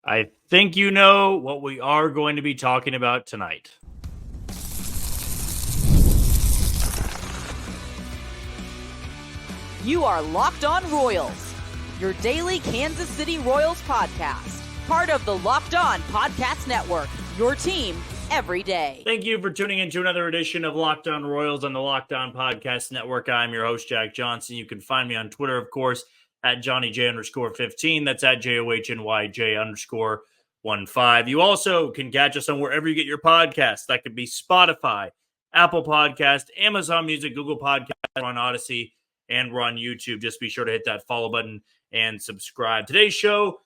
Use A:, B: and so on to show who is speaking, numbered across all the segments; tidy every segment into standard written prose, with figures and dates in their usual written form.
A: I think you know what we are going to be talking about tonight.
B: You are Locked On Royals, your daily Kansas City Royals podcast. Part of the Locked On Podcast Network, your team every day.
A: Thank you for tuning in to another edition of Locked On Royals on the Locked On Podcast Network. I'm your host, Jack Johnson. You can find me on Twitter, of course, at JohnnyJ_15. That's at JOHNYJ_15. You also can catch us on wherever you get your podcasts. That could be Spotify, Apple Podcast, Amazon Music, Google Podcast, on Odyssey, and we're on YouTube. Just be sure to hit that follow button and subscribe. Today's show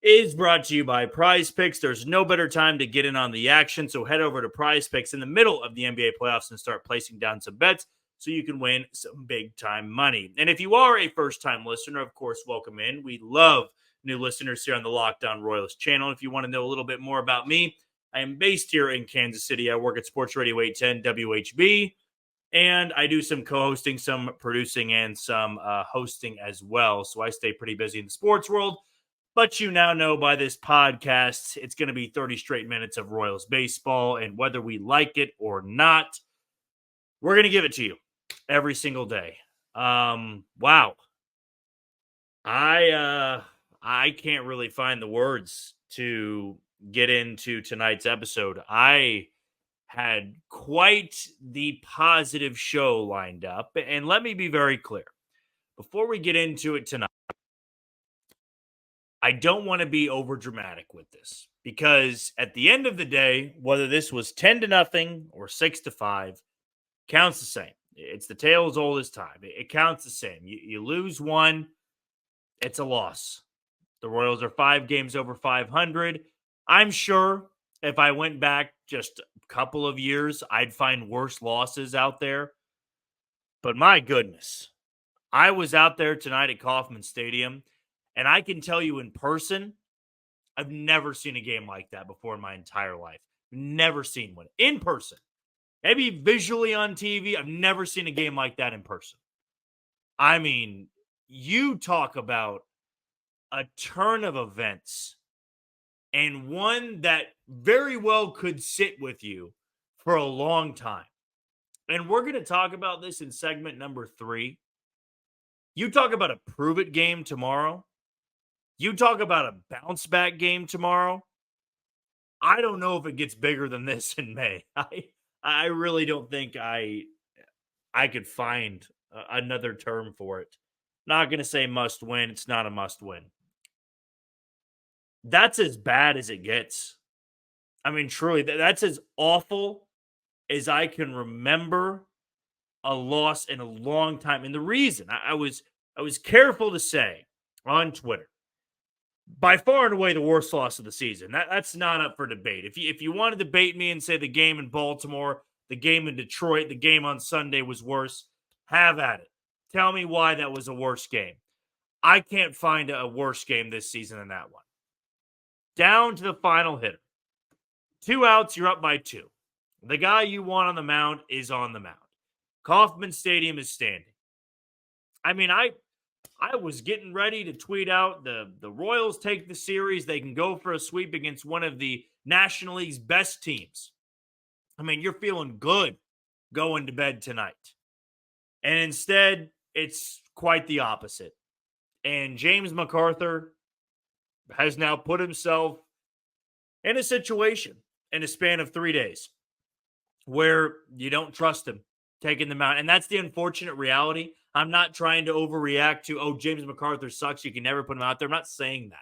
A: is brought to you by PrizePicks. There's no better time to get in on the action, so head over to PrizePicks in the middle of the NBA playoffs and start placing down some bets so you can win some big-time money. And if you are a first-time listener, of course, welcome in. We love new listeners here on the Locked On Royals channel. If you want to know a little bit more about me, I am based here in Kansas City. I work at Sports Radio 810 WHB, and I do some co-hosting, some producing, and some hosting as well. So I stay pretty busy in the sports world. But you now know by this podcast, it's going to be 30 straight minutes of Royals baseball. And whether we like it or not, we're going to give it to you every single day. Wow. I can't really find the words to get into tonight's episode. I had quite the positive show lined up. And let me be very clear. Before we get into it tonight, I don't want to be over dramatic with this because at the end of the day, whether this was 10-0 or 6-5, counts the same. It's the tale as old as time. It counts the same. You lose one, it's a loss. The Royals are 5 games over 500. I'm sure if I went back just a couple of years, I'd find worse losses out there. But my goodness, I was out there tonight at Kauffman Stadium. And I can tell you in person, I've never seen a game like that before in my entire life. Never seen one. In person. Maybe visually on TV, I've never seen a game like that in person. I mean, you talk about a turn of events and one that very well could sit with you for a long time. And we're going to talk about this in segment number 3. You talk about a prove-it game tomorrow. You talk about a bounce back game tomorrow. I don't know if it gets bigger than this in May. I really don't think I could find another term for it. Not going to say must win. It's not a must win. That's as bad as it gets. I mean, truly, that's as awful as I can remember a loss in a long time. And the reason I was careful to say on Twitter, by far and away the worst loss of the season. That's not up for debate. If you want to debate me and say the game in Baltimore, the game in Detroit, the game on Sunday was worse, have at it. Tell me why that was a worse game. I can't find a worse game this season than that one. Down to the final hitter. 2 outs, you're up by 2. The guy you want on the mound is on the mound. Kauffman Stadium is standing. I mean, I was getting ready to tweet out the Royals take the series. They can go for a sweep against one of the National League's best teams. I mean, you're feeling good going to bed tonight. And instead, it's quite the opposite. And James MacArthur has now put himself in a situation in a span of 3 days where you don't trust him taking them out. And that's the unfortunate reality. I'm not trying to overreact to, oh, James MacArthur sucks, you can never put him out there. I'm not saying that.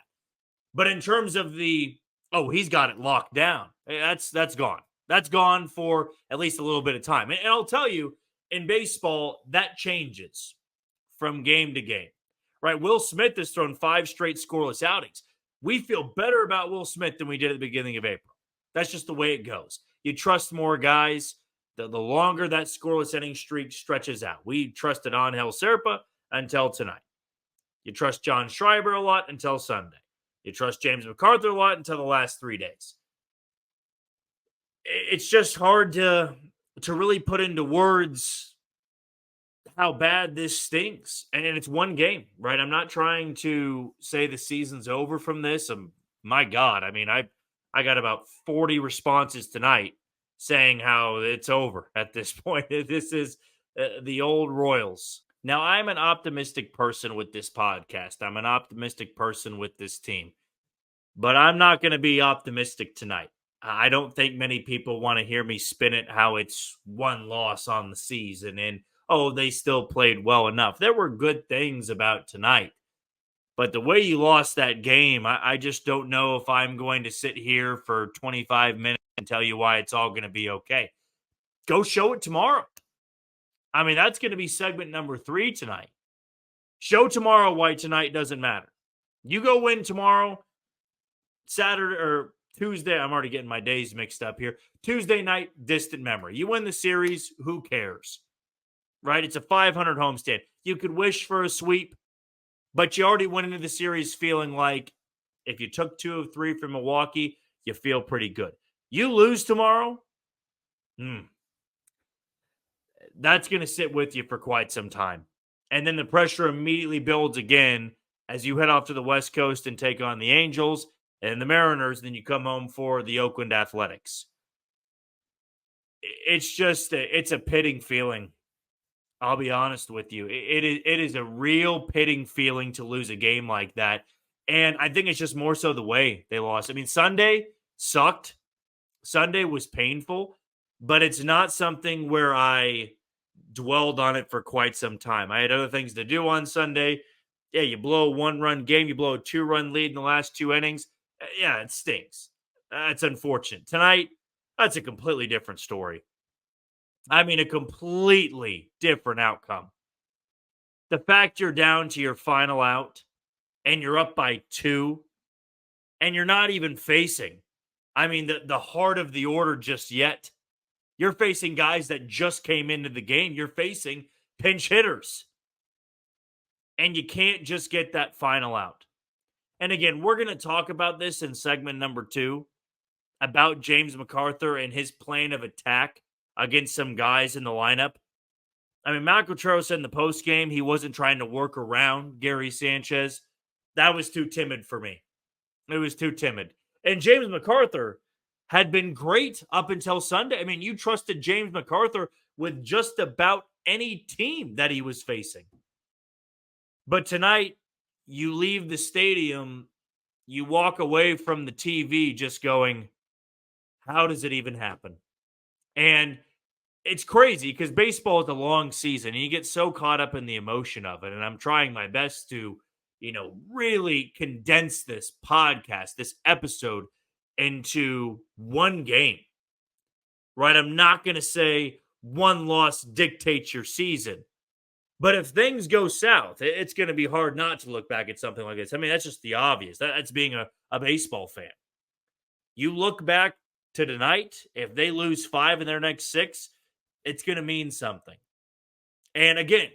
A: But in terms of the, oh, he's got it locked down, that's gone. That's gone for at least a little bit of time. And I'll tell you, in baseball, that changes from game to game. Right? Will Smith has thrown 5 straight scoreless outings. We feel better about Will Smith than we did at the beginning of April. That's just the way it goes. You trust more guys. The longer that scoreless inning streak stretches out. We trusted Angel Serpa until tonight. You trust John Schreiber a lot until Sunday. You trust James MacArthur a lot until the last 3 days. It's just hard to really put into words how bad this stinks. And it's one game, right? I'm not trying to say the season's over from this. I'm my God, I mean, I got about 40 responses tonight saying how it's over at this point. This is the old Royals. Now, I'm an optimistic person with this podcast. I'm an optimistic person with this team, but I'm not going to be optimistic tonight. I don't think many people want to hear me spin it how it's one loss on the season and, oh, they still played well enough. There were good things about tonight. But the way you lost that game, I just don't know if I'm going to sit here for 25 minutes and tell you why it's all going to be okay. Go show it tomorrow. I mean, that's going to be segment number 3 tonight. Show tomorrow why tonight doesn't matter. You go win tomorrow, Saturday or Tuesday. I'm already getting my days mixed up here. Tuesday night, distant memory. You win the series, who cares? Right? It's a 500 homestand. You could wish for a sweep. But you already went into the series feeling like if you took 2 of 3 from Milwaukee, you feel pretty good. You lose tomorrow, that's going to sit with you for quite some time. And then the pressure immediately builds again as you head off to the West Coast and take on the Angels and the Mariners. Then you come home for the Oakland Athletics. It's a pitting feeling. I'll be honest with you. It is a real pitting feeling to lose a game like that. And I think it's just more so the way they lost. I mean, Sunday sucked. Sunday was painful, but it's not something where I dwelled on it for quite some time. I had other things to do on Sunday. Yeah, you blow a 1-run game, you blow a 2-run lead in the last 2 innings. Yeah, it stinks. That's unfortunate. Tonight, that's a completely different story. I mean, a completely different outcome. The fact you're down to your final out and you're up by 2 and you're not even facing, I mean, the heart of the order just yet. You're facing guys that just came into the game. You're facing pinch hitters. And you can't just get that final out. And again, we're going to talk about this in segment number 2 about James MacArthur and his plan of attack against some guys in the lineup. I mean, Matt Coutreau said in the postgame he wasn't trying to work around Gary Sanchez. That was too timid for me. It was too timid. And James MacArthur had been great up until Sunday. I mean, you trusted James MacArthur with just about any team that he was facing. But tonight, you leave the stadium, you walk away from the TV just going, how does it even happen? And it's crazy because baseball is a long season and you get so caught up in the emotion of it. And I'm trying my best to, really condense this podcast, this episode into one game, right? I'm not going to say one loss dictates your season, but if things go south, it's going to be hard not to look back at something like this. I mean, that's just the obvious. That's being a baseball fan. You look back to tonight, if they lose 5 in their next 6, it's going to mean something. And again,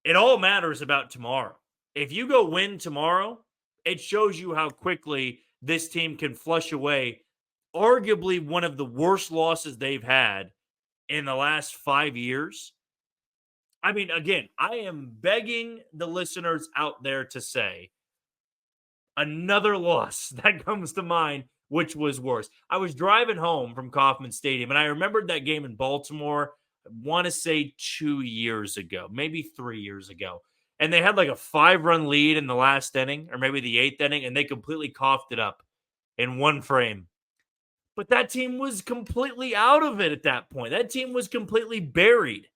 A: it all matters about tomorrow. If you go win tomorrow, it shows you how quickly this team can flush away arguably one of the worst losses they've had in the last 5 years. I mean, again, I am begging the listeners out there to say another loss that comes to mind, which was worse. I was driving home from Kauffman Stadium, and I remembered that game in Baltimore, I want to say 2 years ago, maybe 3 years ago. And they had like a 5-run lead in the last inning, or maybe the 8th inning, and they completely coughed it up in one frame. But that team was completely out of it at that point. That team was completely buried.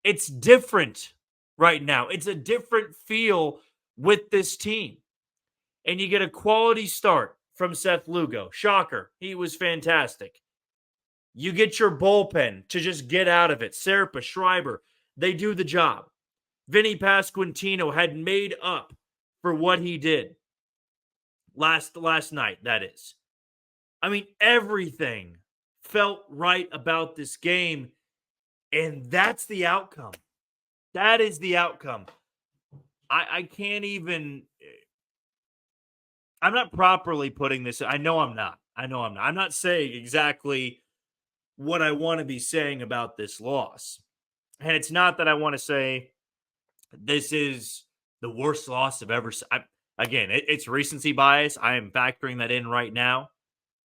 A: It's different right now. It's a different feel with this team. And you get a quality start from Seth Lugo. Shocker. He was fantastic. You get your bullpen to just get out of it. Serpa, Schreiber, they do the job. Vinny Pasquantino had made up for what he did last night, that is. I mean, everything felt right about this game, and that's the outcome. That is the outcome. I can't even... I'm not properly putting this... I know I'm not. I'm not saying exactly what I want to be saying about this loss. And it's not that I want to say this is the worst loss I've ever seen. Again, it's recency bias. I am factoring that in right now.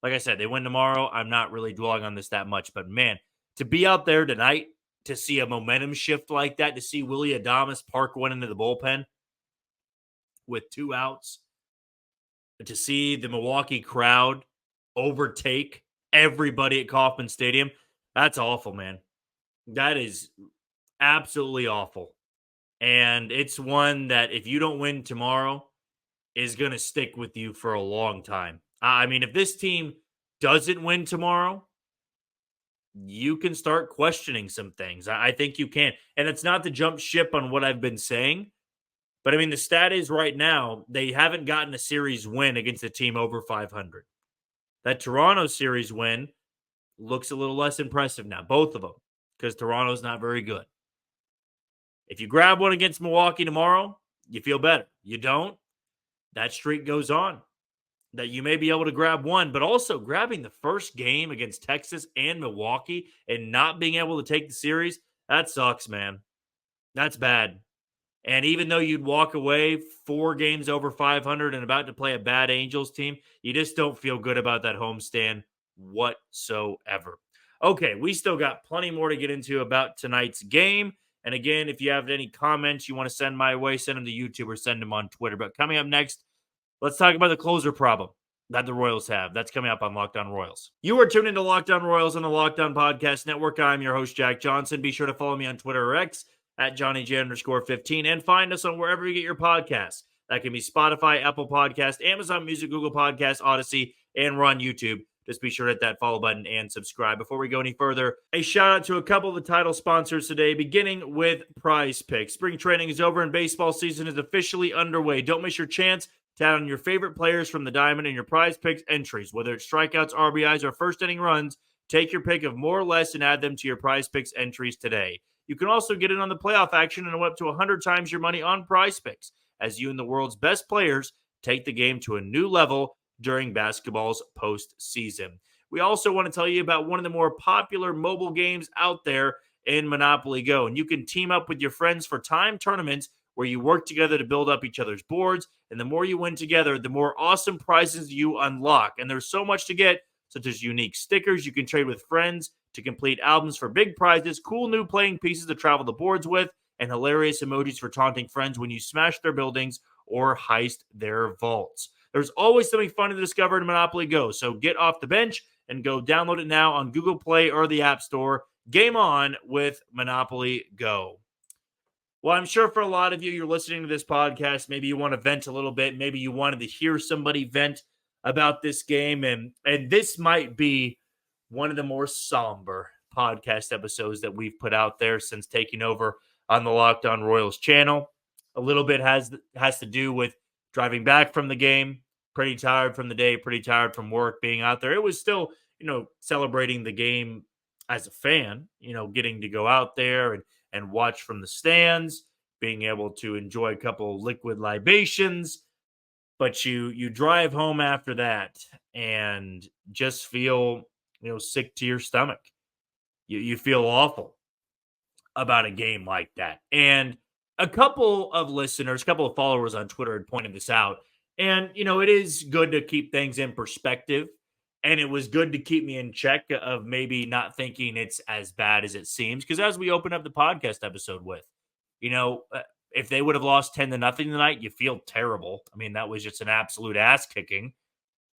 A: Like I said, they win tomorrow. I'm not really dwelling on this that much. But, man, to be out there tonight, to see a momentum shift like that, to see Willie Adames park one into the bullpen with 2 outs, to see the Milwaukee crowd overtake everybody at Kauffman Stadium, that's awful, man. That is absolutely awful. And it's one that if you don't win tomorrow is going to stick with you for a long time. I mean, if this team doesn't win tomorrow, you can start questioning some things. I think you can. And it's not to jump ship on what I've been saying, but I mean, the stat is right now, they haven't gotten a series win against a team over 500. That Toronto series win looks a little less impressive now, both of them, because Toronto's not very good. If you grab one against Milwaukee tomorrow, you feel better. You don't, that streak goes on. That you may be able to grab one, but also grabbing the first game against Texas and Milwaukee and not being able to take the series, that sucks, man. That's bad. And even though you'd walk away 4 games over 500 and about to play a bad Angels team, you just don't feel good about that homestand whatsoever. Okay, we still got plenty more to get into about tonight's game. And again, if you have any comments you want to send my way, send them to YouTube or send them on Twitter. But coming up next, let's talk about the closer problem that the Royals have. That's coming up on Locked On Royals. You are tuned into Locked On Royals on the Locked On Podcast Network. I'm your host, Jack Johnson. Be sure to follow me on Twitter or X at JohnnyJ_15 and find us on wherever you get your podcasts. That can be Spotify, Apple Podcast, Amazon Music, Google Podcasts, Odyssey, and we're on YouTube. Just be sure to hit that follow button and subscribe. Before we go any further, a shout out to a couple of the title sponsors today, beginning with PrizePicks. Spring training is over and baseball season is officially underway. Don't miss your chance to add on your favorite players from the diamond in your PrizePicks entries. Whether it's strikeouts, RBIs, or first inning runs, take your pick of more or less and add them to your PrizePicks entries today. You can also get in on the playoff action and up to 100 times your money on PrizePicks as you and the world's best players take the game to a new level during basketball's postseason. We also want to tell you about one of the more popular mobile games out there in Monopoly Go. And you can team up with your friends for time tournaments where you work together to build up each other's boards. And the more you win together, the more awesome prizes you unlock. And there's so much to get, such as unique stickers you can trade with friends to complete albums for big prizes, cool new playing pieces to travel the boards with, and hilarious emojis for taunting friends when you smash their buildings or heist their vaults. There's always something fun to discover in Monopoly Go, so get off the bench and go download it now on Google Play or the App Store. Game on with Monopoly Go. Well, I'm sure for a lot of you, you're listening to this podcast, maybe you want to vent a little bit, maybe you wanted to hear somebody vent about this game, and this might be one of the more somber podcast episodes that we've put out there since taking over on the Locked On Royals channel. A little bit has to do with driving back from the game, pretty tired from the day, pretty tired from work, being out there. It was still, celebrating the game as a fan, getting to go out there and watch from the stands, being able to enjoy a couple of liquid libations. But you drive home after that and just feel, sick to your stomach. You feel awful about a game like that. And a couple of listeners, a couple of followers on Twitter had pointed this out. And, it is good to keep things in perspective. And it was good to keep me in check of maybe not thinking it's as bad as it seems. Because as we open up the podcast episode with, if they would have lost 10-0 tonight, you feel terrible. I mean, that was just an absolute ass kicking.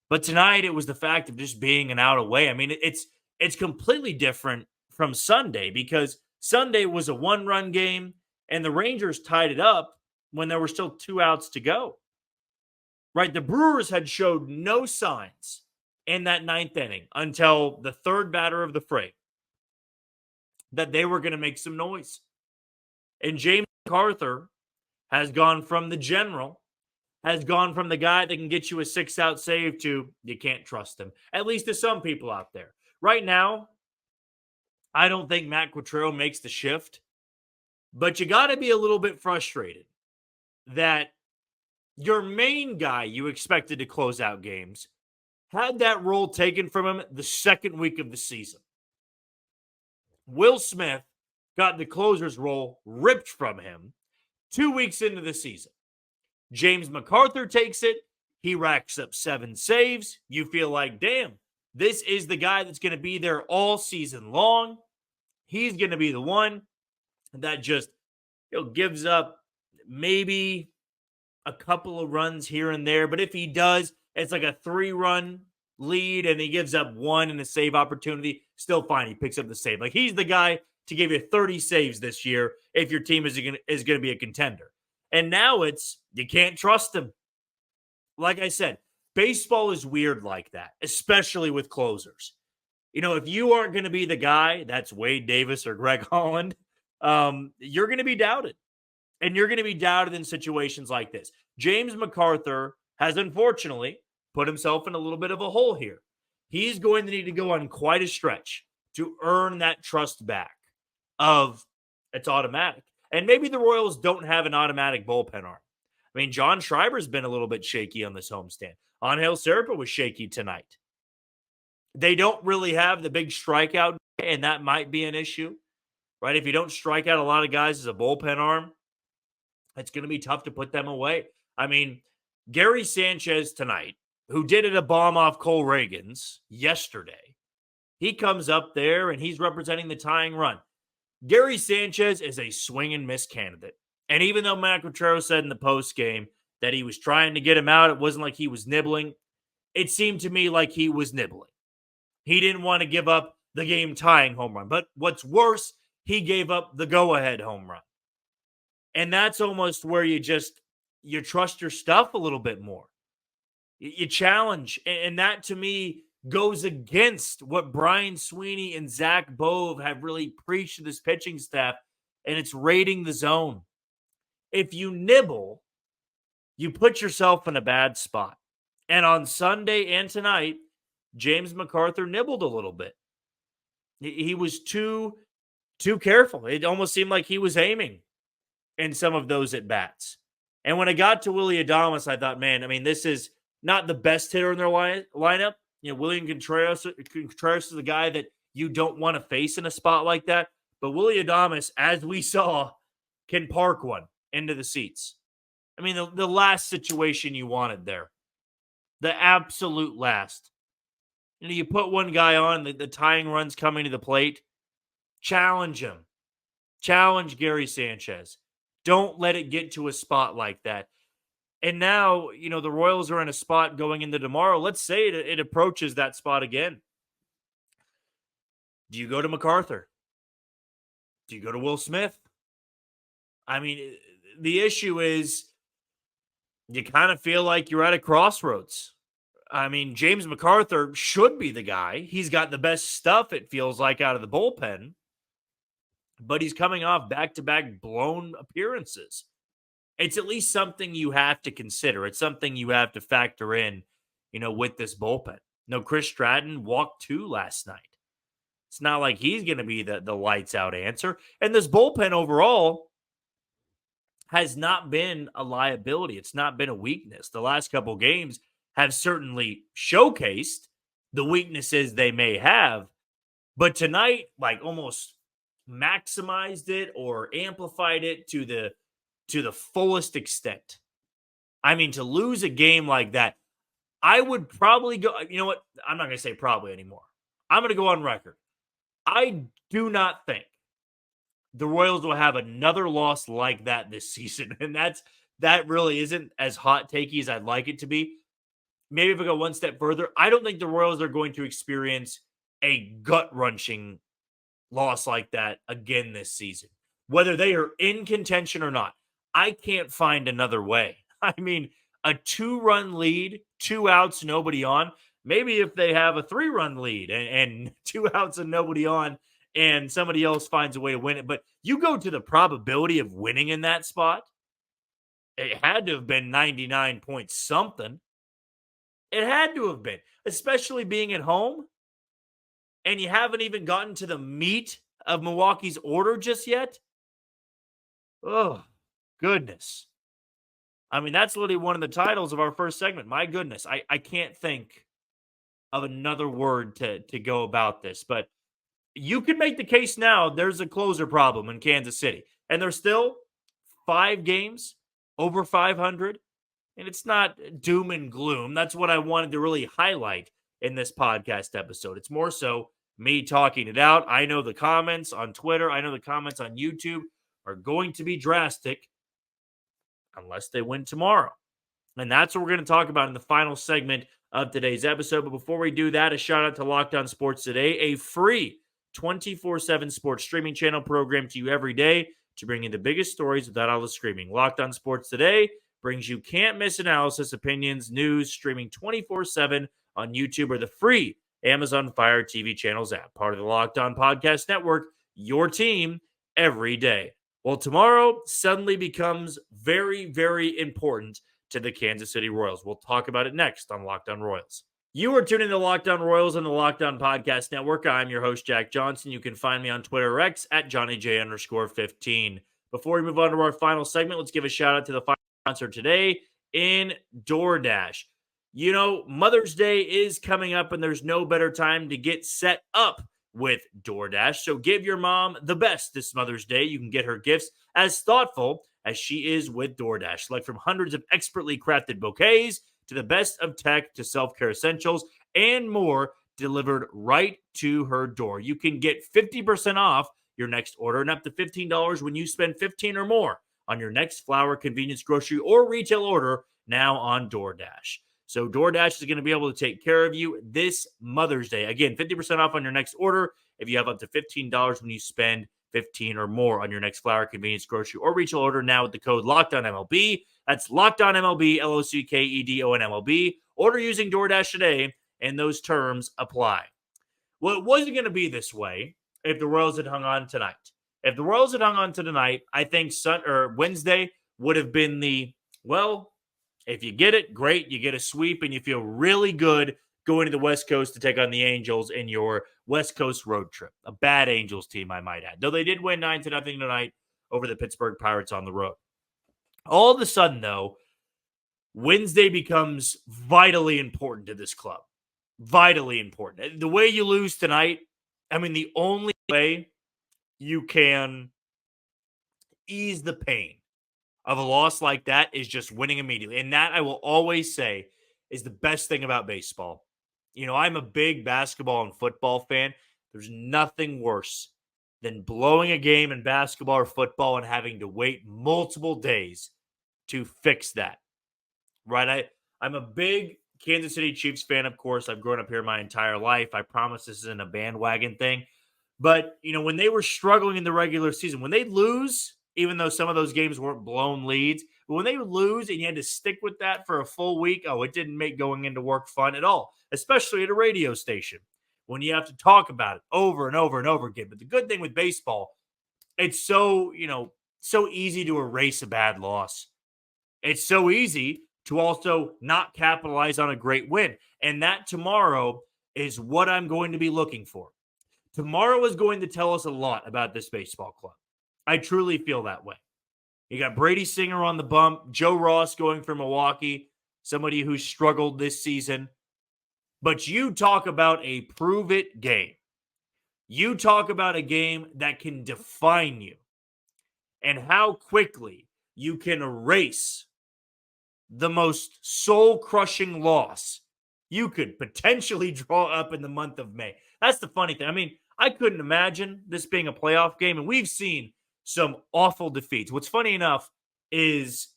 A: But tonight, it was the fact of just being an out away. I mean, it's completely different from Sunday because Sunday was a 1-run game. And the Rangers tied it up when there were still 2 outs to go. Right? The Brewers had showed no signs in that 9th inning until the 3rd batter of the fray that they were going to make some noise. And James MacArthur has gone from the general, has gone from the guy that can get you a 6-out save to you can't trust him, at least to some people out there. Right now, I don't think Matt Quatrero makes the shift. But you got to be a little bit frustrated that your main guy you expected to close out games had that role taken from him the 2nd week of the season. Will Smith got the closer's role ripped from him 2 weeks into the season. James MacArthur takes it. He racks up 7 saves. You feel like, damn, this is the guy that's going to be there all season long. He's going to be the one that just gives up maybe a couple of runs here and there. But if he does, it's like a 3-run lead and he gives up 1 in a save opportunity. Still fine. He picks up the save. Like, he's the guy to give you 30 saves this year if your team is going to be a contender. And now it's, you can't trust him. Like I said, baseball is weird like that, especially with closers. If you aren't going to be the guy, that's Wade Davis or Greg Holland, you're going to be doubted. And you're going to be doubted in situations like this. James MacArthur has unfortunately put himself in a little bit of a hole here. He's going to need to go on quite a stretch to earn that trust back of it's automatic. And maybe the Royals don't have an automatic bullpen arm. I mean, John Schreiber's been a little bit shaky on this homestand. Angel Serpa was shaky tonight. They don't really have the big strikeout, and that might be an issue, right? If you don't strike out a lot of guys as a bullpen arm, it's going to be tough to put them away. I mean, Gary Sanchez tonight, who did it a bomb off Cole Reagan's yesterday, he comes up there and he's representing the tying run. Gary Sanchez is a swing and miss candidate. And even though Matt Quatrero said in the post game that he was trying to get him out, it wasn't like he was nibbling. It seemed to me like he was nibbling. He didn't want to give up the game tying home run. But what's worse, he gave up the go-ahead home run. And that's almost where you trust your stuff a little bit more. You challenge. And that, to me, goes against what Brian Sweeney and Zach Bove have really preached to this pitching staff, and it's raiding the zone. If you nibble, you put yourself in a bad spot. And on Sunday and tonight, James MacArthur nibbled a little bit. He was too careful. It almost seemed like he was aiming in some of those at-bats. And when it got to Willy Adames, I thought, man, I mean, this is not the best hitter in their lineup. William Contreras is the guy that you don't want to face in a spot like that. But Willy Adames, as we saw, can park one into the seats. I mean, the last situation you wanted there. The absolute last. You put one guy on, the tying run's coming to the plate. Challenge him. Challenge Gary Sanchez. Don't let it get to a spot like that. And now, the Royals are in a spot going into tomorrow. Let's say it approaches that spot again. Do you go to MacArthur? Do you go to Will Smith? I mean, the issue is you kind of feel like you're at a crossroads. I mean, James MacArthur should be the guy. He's got the best stuff, it feels like, out of the bullpen. But he's coming off back-to-back blown appearances. It's at least something you have to consider. It's something you have to factor in, with this bullpen. Chris Stratton walked 2 last night. It's not like he's going to be the lights-out answer. And this bullpen overall has not been a liability. It's not been a weakness. The last couple games have certainly showcased the weaknesses they may have. But tonight, almost maximized it or amplified it to the fullest extent. I mean, to lose a game like that, I would probably go, you know what? I'm not going to say probably anymore. I'm going to go on record. I do not think the Royals will have another loss like that this season. And that really isn't as hot takey as I'd like it to be. Maybe if I go one step further, I don't think the Royals are going to experience a gut-wrenching loss like that again this season. Whether they are in contention or not, I can't find another way. I mean, a 2-run lead, 2 outs, nobody on. Maybe if they have a 3-run lead and 2 outs and nobody on and somebody else finds a way to win it. But you go to the probability of winning in that spot, it had to have been 99 point something. It had to have been, especially being at home. And you haven't even gotten to the meat of Milwaukee's order just yet. Oh, goodness. I mean, that's literally one of the titles of our first segment. My goodness, I can't think of another word to go about this. But you can make the case now there's a closer problem in Kansas City. And there's still 5 games over 500. And it's not doom and gloom. That's what I wanted to really highlight in this podcast episode. It's more so me talking it out. I know the comments on Twitter, I know the comments on YouTube are going to be drastic unless they win tomorrow. And that's what we're going to talk about in the final segment of today's episode. But before we do that, a shout out to Locked On Sports Today, a free 24/7 sports streaming channel program to you every day to bring you the biggest stories without all the screaming. Locked On Sports Today brings you can't miss analysis, opinions, news, streaming 24/7 on YouTube or the free Amazon Fire TV channels app. Part of the Locked On Podcast Network, your team every day. Well, tomorrow suddenly becomes very, very important to the Kansas City Royals. We'll talk about it next on Locked On Royals. You are tuning to Locked On Royals on the Locked On Podcast Network. I'm your host, Jack Johnson. You can find me on Twitter or X at JohnnyJ_15. Before we move on to our final segment, let's give a shout out to the final sponsor today in DoorDash. You know, Mother's Day is coming up, and there's no better time to get set up with DoorDash. So give your mom the best this Mother's Day. You can get her gifts as thoughtful as she is with DoorDash. Like from hundreds of expertly crafted bouquets to the best of tech to self-care essentials and more delivered right to her door. You can get 50% off your next order and up to $15 when you spend $15 or more on your next flour, convenience, grocery, or retail order now on DoorDash. So DoorDash is going to be able to take care of you this Mother's Day. Again, 50% off on your next order if you have up to $15 when you spend 15 or more on your next flour, convenience, grocery, or retail order now with the code LOCKEDONMLB. That's LOCKEDONMLB, LOCKEDONMLB. Order using DoorDash today, and those terms apply. Well, it wasn't going to be this way if the Royals had hung on tonight. If the Royals had hung on to tonight, I think Wednesday would have been if you get it, great. You get a sweep, and you feel really good going to the West Coast to take on the Angels in your West Coast road trip. A bad Angels team, I might add. Though they did win 9-0 tonight over the Pittsburgh Pirates on the road. All of a sudden, though, Wednesday becomes vitally important to this club. Vitally important. The way you lose tonight, the only way you can ease the pain of a loss like that is just winning immediately. And that, I will always say, is the best thing about baseball. You know, I'm a big basketball and football fan. There's nothing worse than blowing a game in basketball or football and having to wait multiple days to fix that. Right? I'm a big Kansas City Chiefs fan, of course. I've grown up here my entire life. I promise this isn't a bandwagon thing. But, you know, when they were struggling in the regular season, when they lose, even though some of those games weren't blown leads, but when they lose and you had to stick with that for a full week, it didn't make going into work fun at all, especially at a radio station when you have to talk about it over and over and over again. But the good thing with baseball, it's so easy to erase a bad loss. It's so easy to also not capitalize on a great win. And that tomorrow is what I'm going to be looking for. Tomorrow is going to tell us a lot about this baseball club. I truly feel that way. You got Brady Singer on the bump, Joe Ross going for Milwaukee, somebody who struggled this season. But you talk about a prove-it game. You talk about a game that can define you and how quickly you can erase the most soul-crushing loss you could potentially draw up in the month of May. That's the funny thing. I couldn't imagine this being a playoff game, and we've seen some awful defeats. What's funny enough is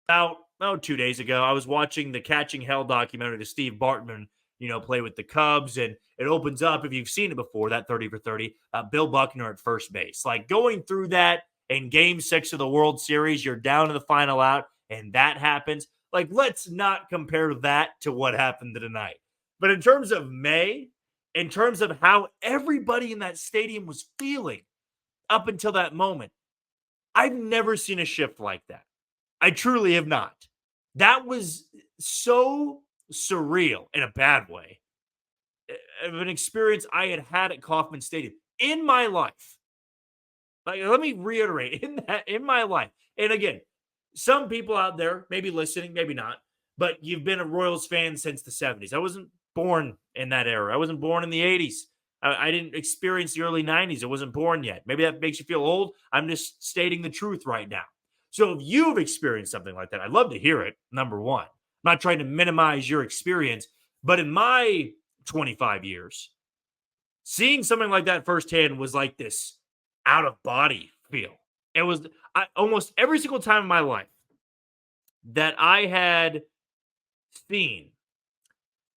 A: about 2 days ago, I was watching the Catching Hell documentary to Steve Bartman, play with the Cubs, and it opens up, if you've seen it before, that 30 for 30, Bill Buckner at first base. Like going through that in Game 6 of the World Series, you're down to the final out, and that happens. Like, let's not compare that to what happened tonight. But in terms of May, in terms of how everybody in that stadium was feeling up until that moment, I've never seen a shift like that. I truly have not. That was so surreal in a bad way of an experience I had at Kauffman Stadium in my life. Like, let me reiterate, in my life. And again, some people out there maybe listening, maybe not, but you've been a Royals fan since the 70s. I wasn't born in that era. I wasn't born in the 80s. I didn't experience the early 90s. I wasn't born yet. Maybe that makes you feel old. I'm just stating the truth right now. So if you've experienced something like that, I'd love to hear it, number one. I'm not trying to minimize your experience, but in my 25 years, seeing something like that firsthand was like this out of body feel. It was almost every single time in my life that I had seen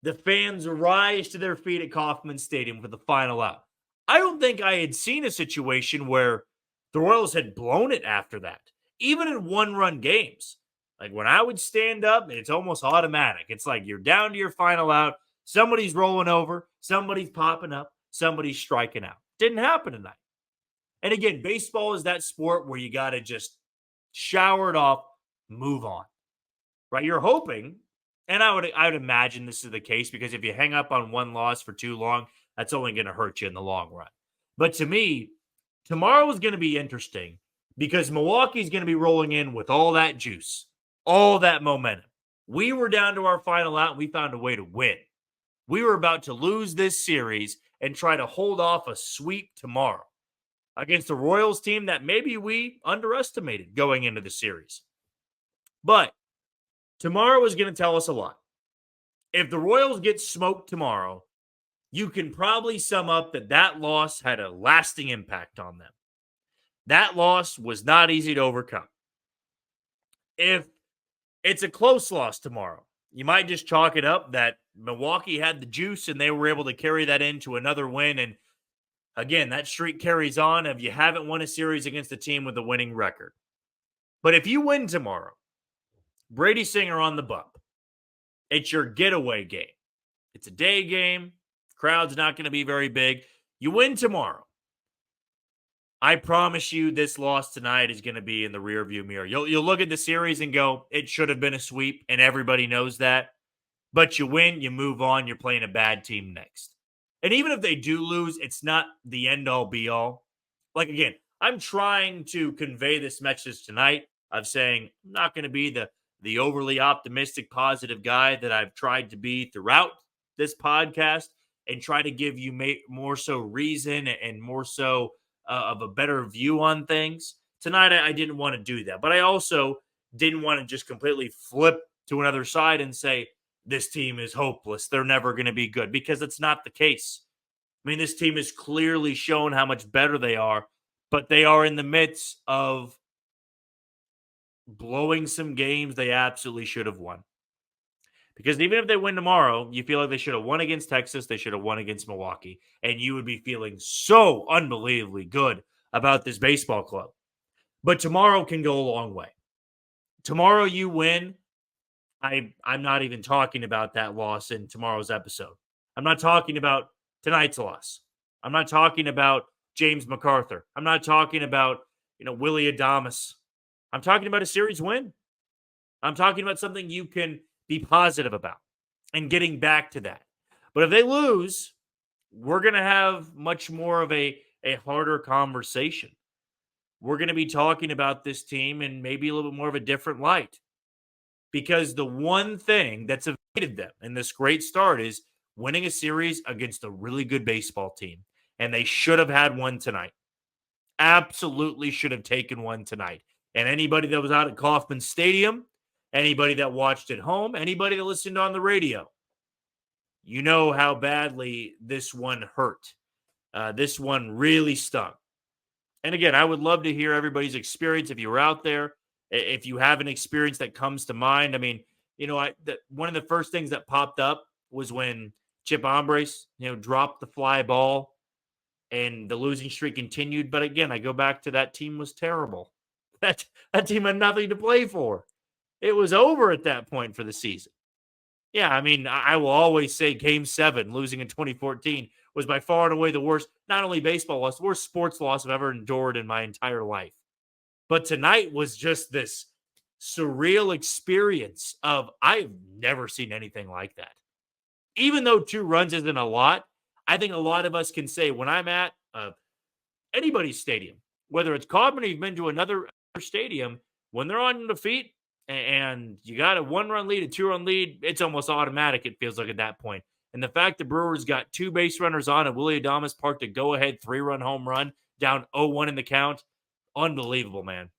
A: the fans rise to their feet at Kauffman Stadium for the final out. I don't think I had seen a situation where the Royals had blown it after that, even in one-run games. Like when I would stand up, it's almost automatic. It's like you're down to your final out. Somebody's rolling over. Somebody's popping up. Somebody's striking out. Didn't happen tonight. And again, baseball is that sport where you got to just shower it off, move on. Right? You're hoping, and I would imagine this is the case because if you hang up on one loss for too long, that's only going to hurt you in the long run. But to me, tomorrow is going to be interesting because Milwaukee's going to be rolling in with all that juice, all that momentum. We were down to our final out, and we found a way to win. We were about to lose this series and try to hold off a sweep tomorrow against the Royals team that maybe we underestimated going into the series. But tomorrow is going to tell us a lot. If the Royals get smoked tomorrow, you can probably sum up that loss had a lasting impact on them. That loss was not easy to overcome. If it's a close loss tomorrow, you might just chalk it up that Milwaukee had the juice and they were able to carry that into another win. And again, that streak carries on if you haven't won a series against a team with a winning record. But if you win tomorrow, Brady Singer on the bump. It's your getaway game. It's a day game. Crowd's not going to be very big. You win tomorrow. I promise you this loss tonight is going to be in the rearview mirror. You'll look at the series and go, it should have been a sweep, and everybody knows that. But you win, you move on, you're playing a bad team next. And even if they do lose, it's not the end-all, be-all. Like, again, I'm trying to convey this message tonight of saying I'm not going to be the overly optimistic, positive guy that I've tried to be throughout this podcast and try to give you more so reason and more so of a better view on things. Tonight, I didn't want to do that. But I also didn't want to just completely flip to another side and say, this team is hopeless. They're never going to be good, because it's not the case. I mean, this team has clearly shown how much better they are, but they are in the midst of blowing some games they absolutely should have won. Because even if they win tomorrow, you feel like they should have won against Texas, they should have won against Milwaukee, and you would be feeling so unbelievably good about this baseball club. But tomorrow can go a long way. Tomorrow you win. I'm not even talking about that loss in tomorrow's episode. I'm not talking about tonight's loss. I'm not talking about James MacArthur. I'm not talking about, Willie Adames. I'm talking about a series win. I'm talking about something you can be positive about and getting back to that. But if they lose, we're going to have much more of a harder conversation. We're going to be talking about this team in maybe a little bit more of a different light. Because the one thing that's evaded them in this great start is winning a series against a really good baseball team. And they should have had one tonight. Absolutely should have taken one tonight. And anybody that was out at Kauffman Stadium, anybody that watched at home, anybody that listened on the radio, you know how badly this one hurt. This one really stung. And again, I would love to hear everybody's experience if you were out there. If you have an experience that comes to mind. I mean, one of the first things that popped up was when Chip Hombres, dropped the fly ball and the losing streak continued. But again, I go back to that team was terrible. That team had nothing to play for. It was over at that point for the season. Yeah, I mean, I will always say Game 7, losing in 2014, was by far and away the worst, not only baseball loss, worst sports loss I've ever endured in my entire life. But tonight was just this surreal experience of I've never seen anything like that. Even though 2 runs isn't a lot, I think a lot of us can say when I'm at anybody's stadium, whether it's Kauffman or you've been to another stadium, when they're on the feet and you got a 1-run lead, a 2-run lead, it's almost automatic, it feels like at that point. And the fact the Brewers got 2 base runners on and Willie Adames parked a go-ahead 3-run home run down 0-1 in the count, unbelievable, man.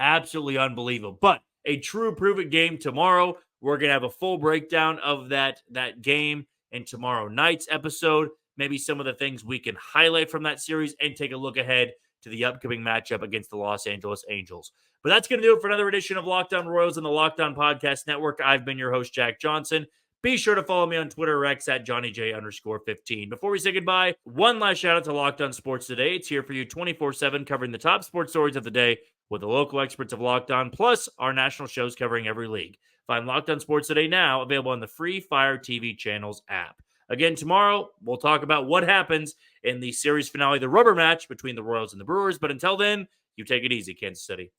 A: Absolutely unbelievable. But a true prove-it game tomorrow. We're going to have a full breakdown of that game in tomorrow night's episode. Maybe some of the things we can highlight from that series and take a look ahead to the upcoming matchup against the Los Angeles Angels. But that's going to do it for another edition of Locked On Royals and the Locked On Podcast Network. I've been your host, Jack Johnson. Be sure to follow me on Twitter or X at JohnnyJ_15. Before we say goodbye, one last shout out to Locked On Sports Today. It's here for you 24/7, covering the top sports stories of the day with the local experts of Locked On, plus our national shows covering every league. Find Locked On Sports Today now, available on the free Fire TV Channels app. Again, tomorrow, we'll talk about what happens in the series finale, the rubber match between the Royals and the Brewers. But until then, you take it easy, Kansas City.